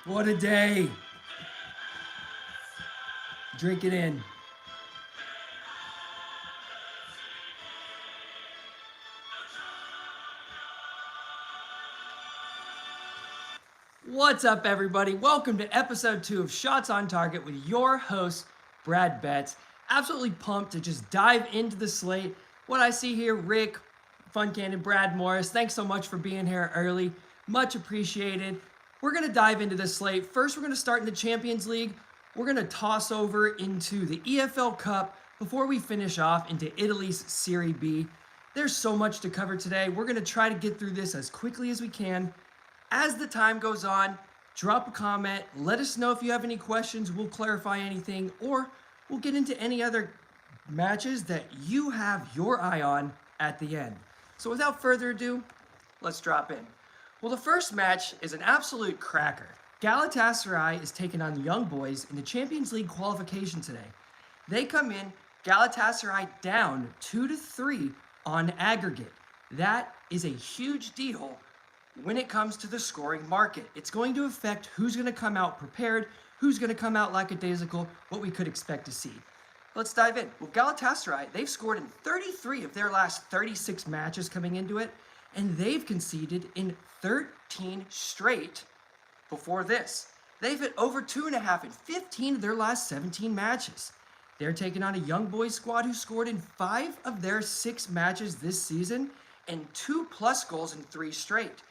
What a day. Drink it in. What's up, everybody? Welcome to episode 2 of Shots on Target with your host, Brad Betts. Absolutely pumped to just dive into the slate. What I see here, Rick, Funcan, and Brad Morris, thanks so much for being here early. Much appreciated. We're going to dive into the slate. First, we're going to start in the Champions League. We're going to toss over into the EFL Cup before we finish off into Italy's Serie B. There's so much to cover today. We're going to try to get through this as quickly as we can. As the time goes on, drop a comment. Let us know if you have any questions. We'll clarify anything, or we'll get into any other matches that you have your eye on at the end. So without further ado, let's drop in. Well, the first match is an absolute cracker. Galatasaray is taking on the Young Boys in the Champions League qualification today. They come in, Galatasaray down 2-3 on aggregate. That is a huge deal when it comes to the scoring market. It's going to affect who's going to come out prepared, who's going to come out lackadaisical, what we could expect to see. Let's dive in. Well, Galatasaray, they've scored in 33 of their last 36 matches coming into it, and they've conceded in 13 straight before this. They've hit over 2.5 in 15 of their last 17 matches. They're taking on a Young Boys squad who scored in 5 of their 6 matches this season and 2+ goals in 3 straight.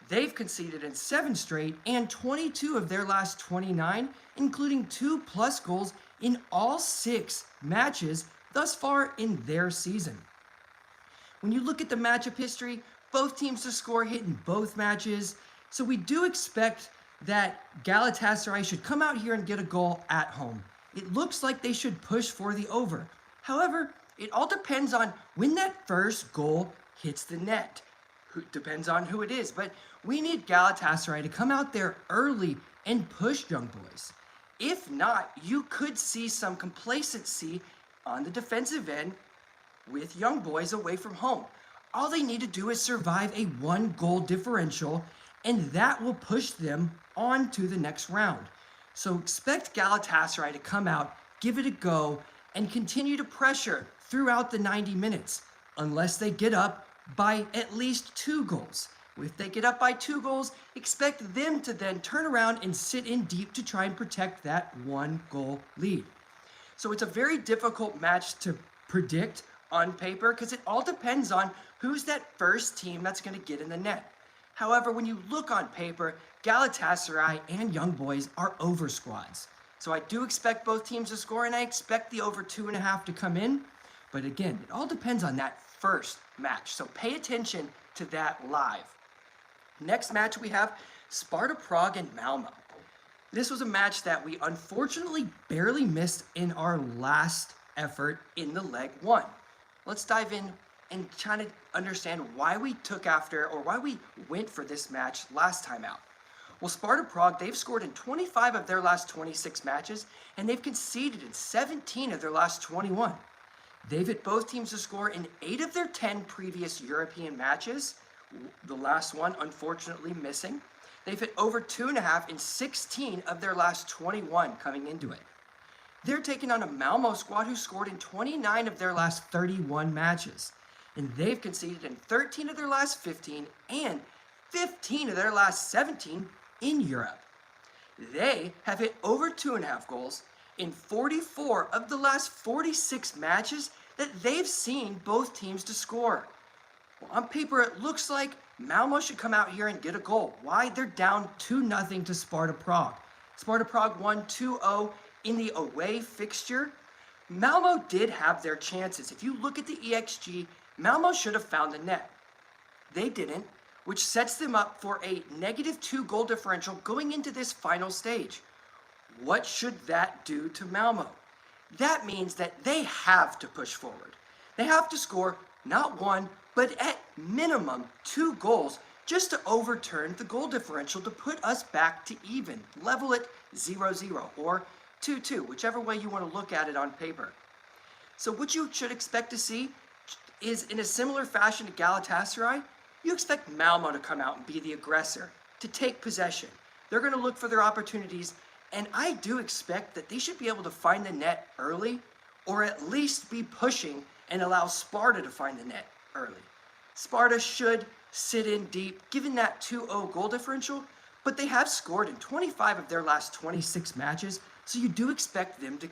They've conceded in 7 straight and 22 of their last 29, including 2+ goals in all 6 matches thus far in their season. When you look at the matchup history, both teams to score hit in both matches, so we do expect that Galatasaray should come out here and get a goal at home. It looks like they should push for the over. However, it all depends on when that first goal hits the net. Depends on who it is, but we need Galatasaray to come out there early and push Young Boys. If not, you could see some complacency on the defensive end with Young Boys away from home. All they need to do is survive a 1-goal differential, and that will push them on to the next round. So expect Galatasaray to come out, give it a go, and continue to pressure throughout the 90 minutes, unless they get up by at least 2 goals. If they get up by 2 goals, expect them to then turn around and sit in deep to try and protect that 1-goal lead. So it's a very difficult match to predict on paper because it all depends on who's that first team that's going to get in the net. However, when you look on paper, Galatasaray and Young Boys are over squads. So I do expect both teams to score, and I expect the over 2.5 to come in. But again, it all depends on that first match. So pay attention to that live. Next match we have Sparta Prague and Malmo. This was a match that we unfortunately barely missed in our last effort in the leg 1. Let's dive in and try to understand why we took after, or why we went for this match last time out. Well, Sparta Prague, they've scored in 25 of their last 26 matches, and they've conceded in 17 of their last 21. They've hit both teams to score in 8 of their 10 previous European matches, the last one unfortunately missing. They've hit over 2.5 in 16 of their last 21 coming into it. They're taking on a Malmo squad who scored in 29 of their last 31 matches, and they've conceded in 13 of their last 15 and 15 of their last 17 in Europe. They have hit over 2.5 goals in 44 of the last 46 matches that they've seen both teams to score. Well, on paper, it looks like Malmo should come out here and get a goal. Why? They're down 2-0 to Sparta Prague. Sparta Prague won 2-0 in the away fixture. Malmo did have their chances. If you look at the EXG, Malmo should have found the net. They didn't, which sets them up for a -2 goal differential going into this final stage. What should that do to Malmo? That means that they have to push forward. They have to score not 1, but at minimum 2 goals just to overturn the goal differential to put us back to even, level it 0-0 or 2-2, whichever way you want to look at it on paper. So what you should expect to see is, in a similar fashion to Galatasaray, you expect Malmo to come out and be the aggressor, to take possession. They're going to look for their opportunities, and I do expect that they should be able to find the net early, or at least be pushing and allow Sparta to find the net early. Sparta should sit in deep, given that 2-0 goal differential, but they have scored in 25 of their last 26 matches, so you do expect them to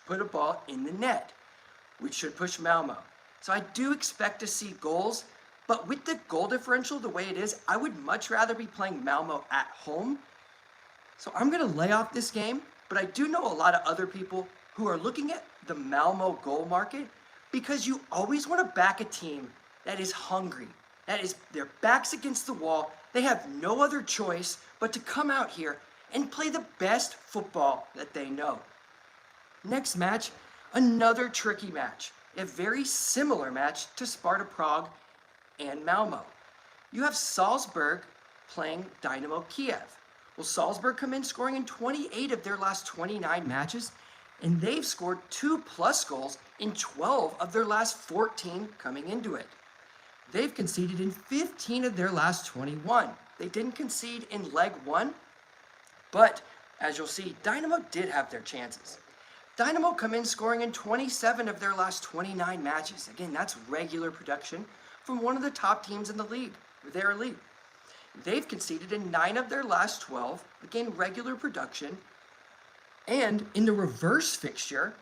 put a ball in the net, which should push Malmo. So I do expect to see goals, but with the goal differential the way it is, I would much rather be playing Malmo at home. So I'm going to lay off this game, but I do know a lot of other people who are looking at the Malmo goal market because you always want to back a team that is hungry, that is their backs against the wall. They have no other choice but to come out here and play the best football that they know. Next match, another tricky match, a very similar match to Sparta Prague and Malmo. You have Salzburg playing Dynamo Kiev. Well, Salzburg come in scoring in 28 of their last 29 matches, and they've scored 2+ goals in 12 of their last 14 coming into it. They've conceded in 15 of their last 21. They didn't concede in leg 1, but as you'll see, Dynamo did have their chances. Dynamo come in scoring in 27 of their last 29 matches. Again, that's regular production from one of the top teams in the league, their league. They've conceded in 9 of their last 12, again, regular production. And in the reverse fixture,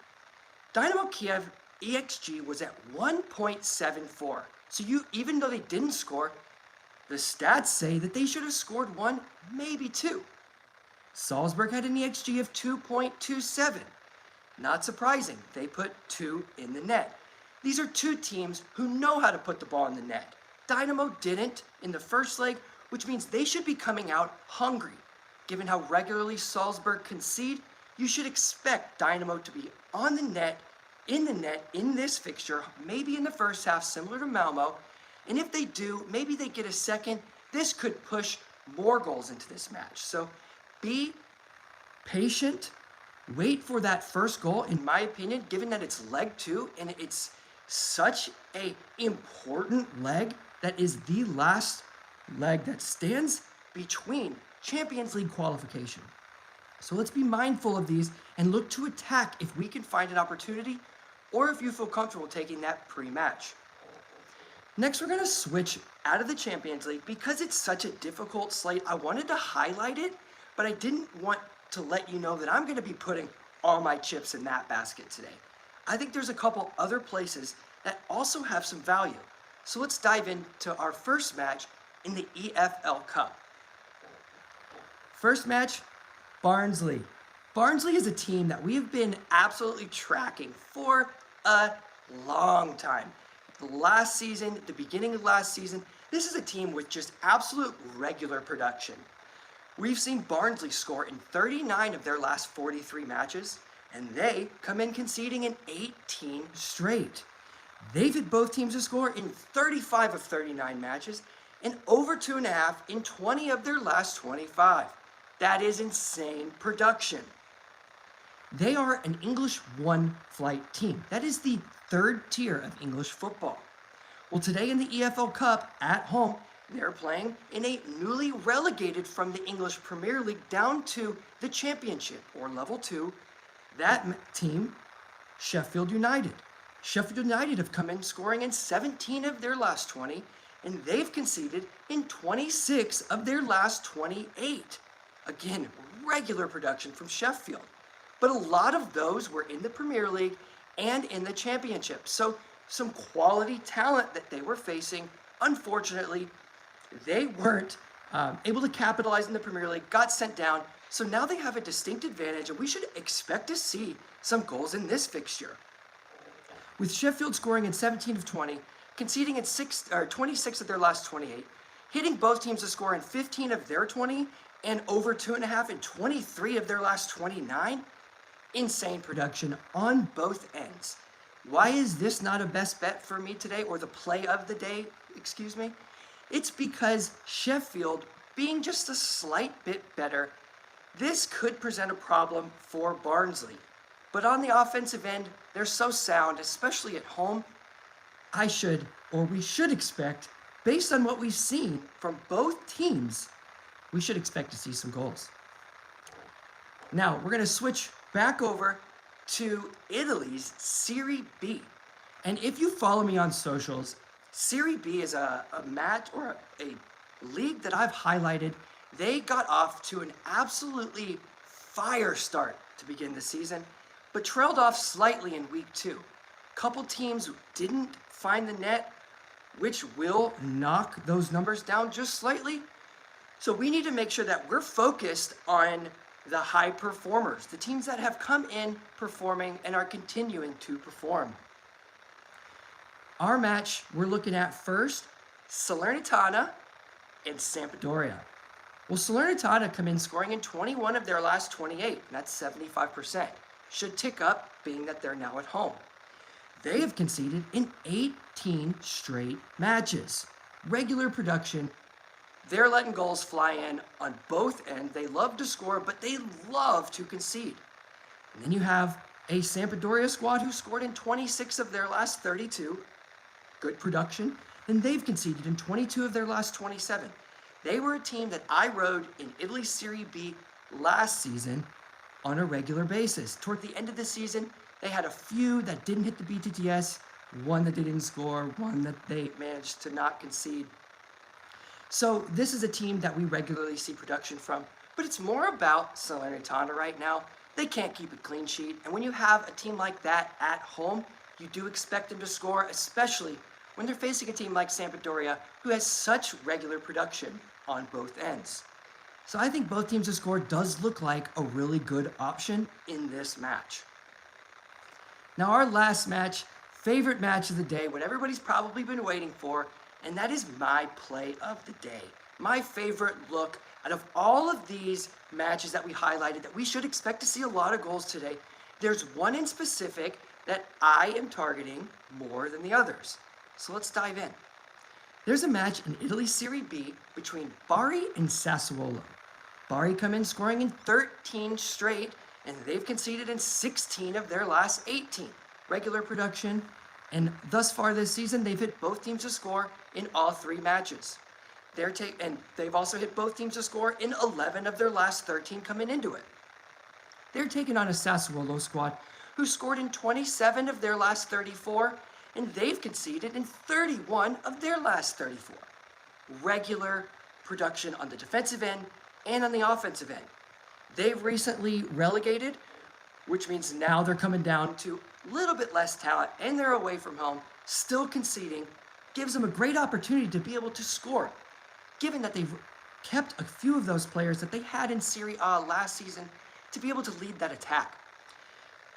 Dynamo Kiev EXG was at 1.74. So even though they didn't score, the stats say that they should have scored 1, maybe 2. Salzburg had an EXG of 2.27. Not surprising, they put 2 in the net. These are two teams who know how to put the ball in the net. Dynamo didn't in the first leg, which means they should be coming out hungry. Given how regularly Salzburg concede, you should expect Dynamo to be on the net, in this fixture, maybe in the first half, similar to Malmo. And if they do, maybe they get a second. This could push more goals into this match. So be patient. Wait for that first goal, in my opinion, given that it's leg 2 and it's such a important leg that is the last leg that stands between Champions League qualification. So let's be mindful of these and look to attack if we can find an opportunity or if you feel comfortable taking that pre-match. Next, we're going to switch out of the Champions League because it's such a difficult slate. I wanted to highlight it, but I didn't want to let you know that I'm going to be putting all my chips in that basket today. I think there's a couple other places that also have some value. So let's dive into our first match in the EFL Cup. First match, Barnsley. Barnsley is a team that we have been absolutely tracking for a long time. Last season, the beginning of last season, this is a team with just absolute regular production. We've seen Barnsley score in 39 of their last 43 matches, and they come in conceding in 18 straight. They've hit both teams to score in 35 of 39 matches, and over 2.5 in 20 of their last 25. That is insane production. They are an English 1 flight team. That is the 3rd tier of English football. Well, today in the EFL Cup at home, they're playing in a newly relegated from the English Premier League down to the Championship, or Level 2. That team, Sheffield United. Sheffield United have come in scoring in 17 of their last 20, and they've conceded in 26 of their last 28. Again, regular production from Sheffield. But a lot of those were in the Premier League and in the Championship. So some quality talent that they were facing, unfortunately, they weren't able to capitalize in the Premier League, got sent down. So now they have a distinct advantage, and we should expect to see some goals in this fixture. With Sheffield scoring in 17 of 20, conceding in 26 of their last 28, hitting both teams to score in 15 of their 20, and over 2.5 in 23 of their last 29. Insane production on both ends. Why is this not a best bet for me today, or the play of the day, excuse me? It's because Sheffield, being just a slight bit better, this could present a problem for Barnsley. But on the offensive end, they're so sound, especially at home. We should expect, based on what we've seen from both teams, we should expect to see some goals. Now, we're going to switch back over to Italy's Serie B. And if you follow me on socials, Serie B is a match or a league that I've highlighted. They got off to an absolutely fire start to begin the season, but trailed off slightly in week 2. Couple teams didn't find the net, which will knock those numbers down just slightly. So we need to make sure that we're focused on the high performers, the teams that have come in performing and are continuing to perform. Our match we're looking at first, Salernitana and Sampdoria. Well, Salernitana come in scoring in 21 of their last 28, and that's 75%. Should tick up, being that they're now at home. They have conceded in 18 straight matches. Regular production. They're letting goals fly in on both ends. They love to score, but they love to concede. And then you have a Sampdoria squad who scored in 26 of their last 32. Good production. And they've conceded in 22 of their last 27. They were a team that I rode in Italy's Serie B last season on a regular basis. Toward the end of the season, they had a few that didn't hit the BTTS, one that they didn't score, one that they managed to not concede. So this is a team that we regularly see production from, but it's more about Salernitana right now. They can't keep a clean sheet, and when you have a team like that at home, you do expect them to score, especially when they're facing a team like Sampdoria, who has such regular production on both ends. So I think both teams to score does look like a really good option in this match. Now our last match, favorite match of the day, what everybody's probably been waiting for, and that is my play of the day. My favorite look out of all of these matches that we highlighted that we should expect to see a lot of goals today. There's one in specific that I am targeting more than the others. So let's dive in. There's a match in Italy's Serie B between Bari and Sassuolo. Bari come in scoring in 13 straight, and they've conceded in 16 of their last 18. Regular production, and thus far this season, they've hit both teams to score in all 3 matches. And they've also hit both teams to score in 11 of their last 13 coming into it. They're taking on a Sassuolo squad who scored in 27 of their last 34, and they've conceded in 31 of their last 34. Regular production on the defensive end and on the offensive end. They've recently relegated, which means now they're coming down to a little bit less talent, and they're away from home, still conceding, gives them a great opportunity to be able to score, given that they've kept a few of those players that they had in Serie A last season to be able to lead that attack.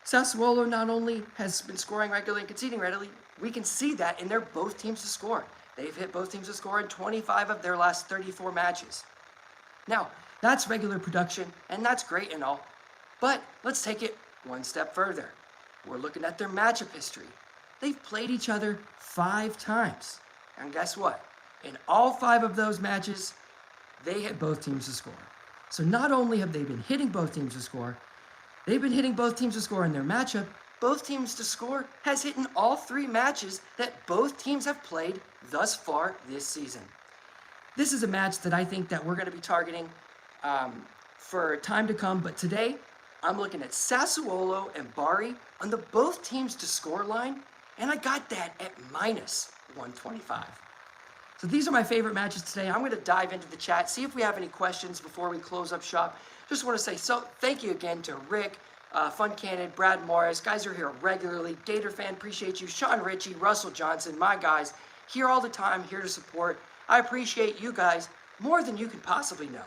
Sassuolo not only has been scoring regularly and conceding regularly, we can see that in their both teams to score. They've hit both teams to score in 25 of their last 34 matches. Now, that's regular production, and that's great and all, but let's take it one step further. We're looking at their matchup history. They've played each other 5 times, and guess what? In all 5 of those matches, they hit both teams to score. So not only have they been hitting both teams to score, they've been hitting both teams to score in their matchup. Both teams to score has hit in all 3 matches that both teams have played thus far this season. This is a match that I think that we're going to be targeting for time to come, but today I'm looking at Sassuolo and Bari on the both teams to score line, and I got that at minus 125. So these are my favorite matches today. I'm going to dive into the chat, see if we have any questions before we close up shop. Just want to say thank you again to Rick, Fun Cannon, Brad Morris. Guys are here regularly. Gator Fan, appreciate you. Sean Ritchie, Russell Johnson, my guys, here all the time, here to support. I appreciate you guys more than you can possibly know.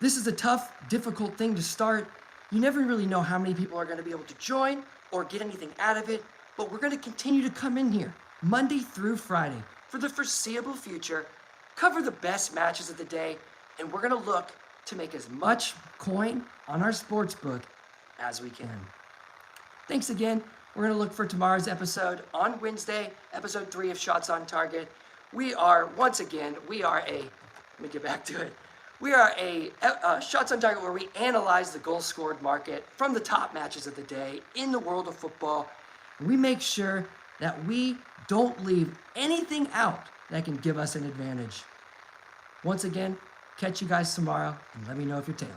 This is a tough, difficult thing to start. You never really know how many people are going to be able to join or get anything out of it, but we're going to continue to come in here Monday through Friday for the foreseeable future, cover the best matches of the day, and we're going to look to make as much coin on our sports book as we can. Thanks again. We're going to look for tomorrow's episode on Wednesday, episode 3 of Shots on Target. We are a Shots on Target where we analyze the goal scored market from the top matches of the day in the world of football. We make sure that we don't leave anything out that can give us an advantage. Once again, Catch you guys tomorrow, and let me know if you're tailing.